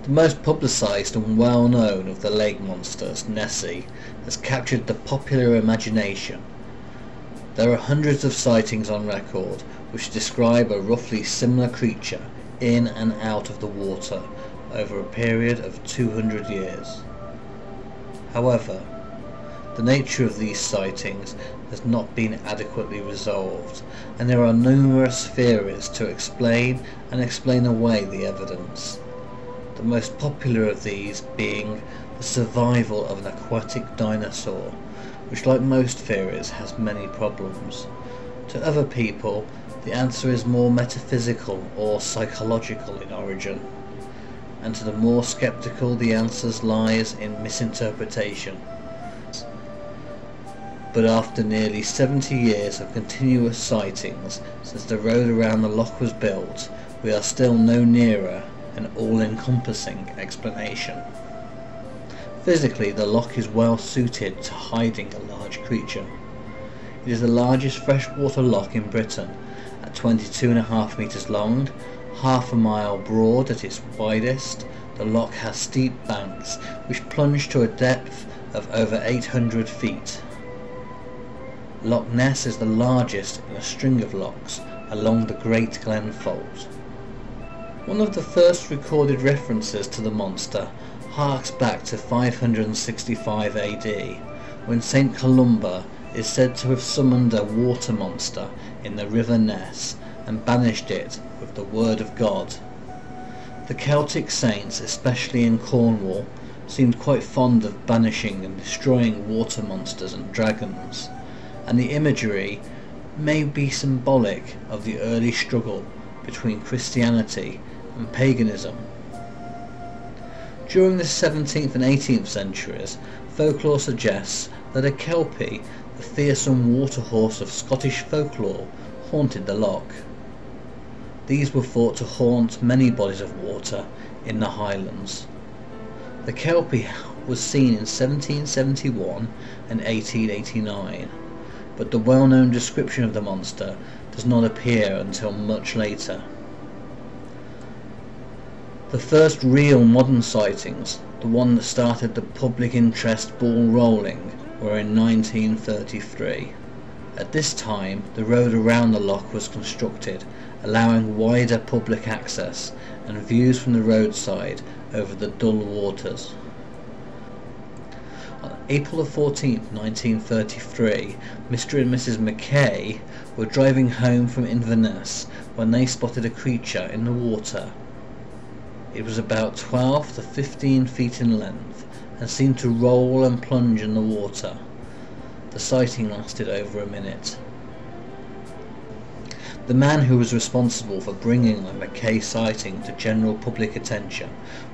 The most publicised and well known of the lake monsters, Nessie, has captured the popular imagination. There are hundreds of sightings on record which describe a roughly similar creature in and out of the water over a period of 200 years. However, the nature of these sightings has not been adequately resolved, and there are numerous theories to explain and explain away the evidence. The most popular of these being the survival of an aquatic dinosaur, which, like most theories, has many problems. To other people, the answer is more metaphysical or psychological in origin, and to the more skeptical the answer lies in misinterpretation. But after nearly 70 years of continuous sightings since the road around the loch was built, we are still no nearer an all-encompassing explanation. Physically, the loch is well suited to hiding a large creature. It is the largest freshwater loch in Britain, at 22.5 metres long, half a mile broad at its widest. The loch has steep banks which plunge to a depth of over 800 feet. Loch Ness is the largest in a string of lochs along the Great Glen Fault. One of the first recorded references to the monster harks back to 565 AD, when St. Columba is said to have summoned a water monster in the river Ness and banished it with the word of God. The Celtic saints, especially in Cornwall, seemed quite fond of banishing and destroying water monsters and dragons, and the imagery may be symbolic of the early struggle between Christianity and paganism. During the 17th and 18th centuries, folklore suggests that a kelpie, the fearsome water horse of Scottish folklore, haunted the loch. These were thought to haunt many bodies of water in the Highlands. The kelpie was seen in 1771 and 1889, but the well-known description of the monster does not appear until much later. The first real modern sightings, the one that started the public interest ball rolling, were in 1933. At this time, the road around the loch was constructed, allowing wider public access and views from the roadside over the dull waters. On April 14, 1933, Mr. and Mrs. Mackay were driving home from Inverness when they spotted a creature in the water. It was about 12 to 15 feet in length and seemed to roll and plunge in the water. The sighting lasted over a minute. The man who was responsible for bringing the Mackay sighting to general public attention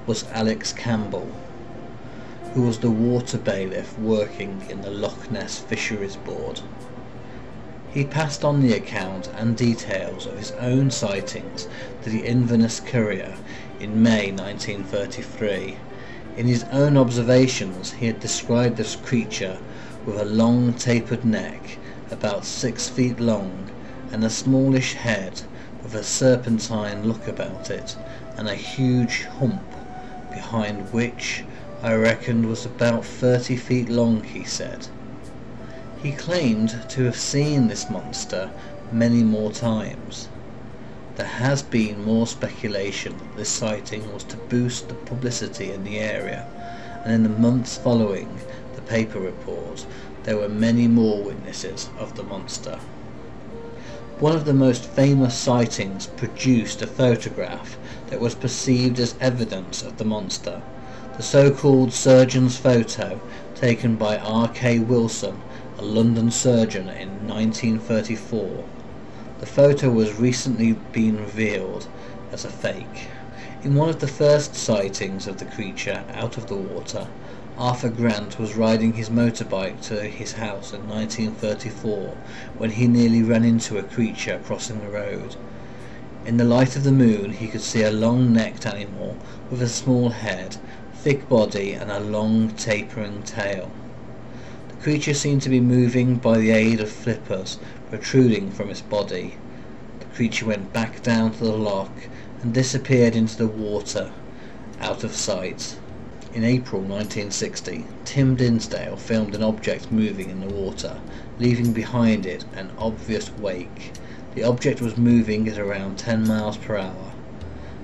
was Alex Campbell, who was the water bailiff working in the Loch Ness Fisheries Board. He passed on the account and details of his own sightings to the Inverness Courier in May 1933. In his own observations, he had described this creature with a long tapered neck, about 6 feet long, and a smallish head with a serpentine look about it, and a huge hump, behind which I reckoned was about 30 feet long, he said. He claimed to have seen this monster many more times. There has been more speculation that this sighting was to boost the publicity in the area, and in the months following the paper report there were many more witnesses of the monster. One of the most famous sightings produced a photograph that was perceived as evidence of the monster, the so-called surgeon's photo taken by R.K. Wilson, a London surgeon, in 1934. The photo was recently been revealed as a fake. In one of the first sightings of the creature out of the water, Arthur Grant was riding his motorbike to his house in 1934 when he nearly ran into a creature crossing the road. In the light of the moon he could see a long-necked animal with a small head, thick body and a long tapering tail. The creature seemed to be moving by the aid of flippers protruding from its body. The creature went back down to the loch and disappeared into the water, out of sight. In April 1960, Tim Dinsdale filmed an object moving in the water, leaving behind it an obvious wake. The object was moving at around 10 miles per hour.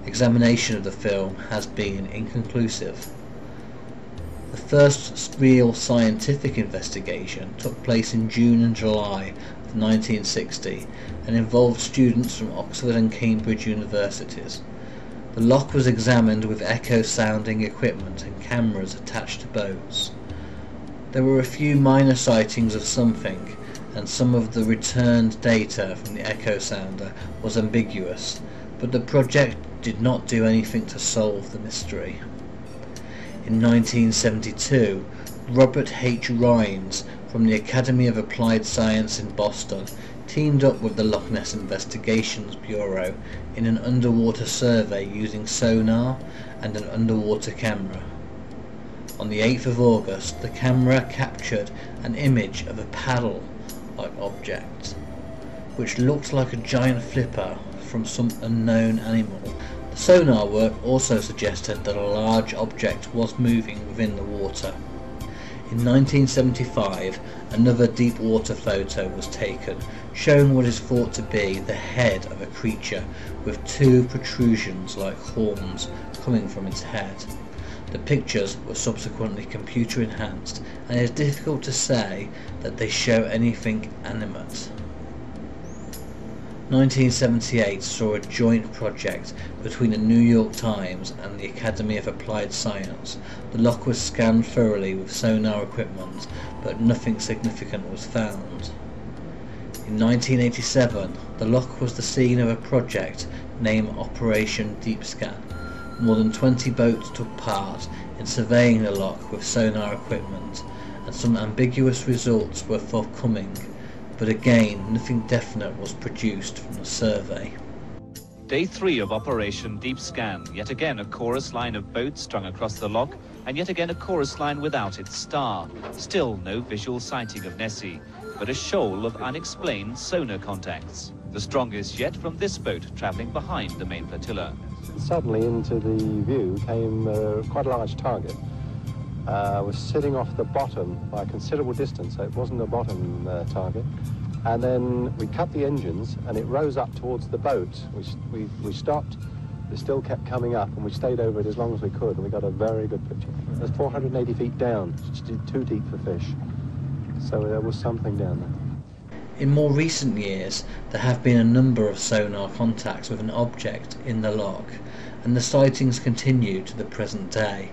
Examination of the film has been inconclusive. The first real scientific investigation took place in June and July of 1960 and involved students from Oxford and Cambridge universities. The loch was examined with echo-sounding equipment and cameras attached to boats. There were a few minor sightings of something, and some of the returned data from the echo sounder was ambiguous, but the project did not do anything to solve the mystery. In 1972, Robert H. Rines from the Academy of Applied Science in Boston teamed up with the Loch Ness Investigations Bureau in an underwater survey using sonar and an underwater camera. On the 8th of August, the camera captured an image of a paddle-like object, which looked like a giant flipper from some unknown animal. The sonar work also suggested that a large object was moving within the water. In 1975, another deep water photo was taken, showing what is thought to be the head of a creature with two protrusions like horns coming from its head. The pictures were subsequently computer enhanced, and it is difficult to say that they show anything animate. 1978 saw a joint project between the New York Times and the Academy of Applied Science. The loch was scanned thoroughly with sonar equipment, but nothing significant was found. In 1987, the loch was the scene of a project named Operation Deep Scan. More than 20 boats took part in surveying the loch with sonar equipment, and some ambiguous results were forthcoming, but again nothing definite was produced from the survey. Day 3 of Operation Deep Scan. Yet again a chorus line of boats strung across the loch, and yet again a chorus line without its star. Still no visual sighting of Nessie, but a shoal of unexplained sonar contacts. The strongest yet from this boat travelling behind the main flotilla. Suddenly into the view came quite a large target. Was sitting off the bottom by a considerable distance, so it wasn't a bottom target. And then we cut the engines and it rose up towards the boat. We stopped, it still kept coming up, and we stayed over it as long as we could, and we got a very good picture. It was 480 feet down, too deep for fish. So there was something down there. In more recent years, there have been a number of sonar contacts with an object in the loch, and the sightings continue to the present day.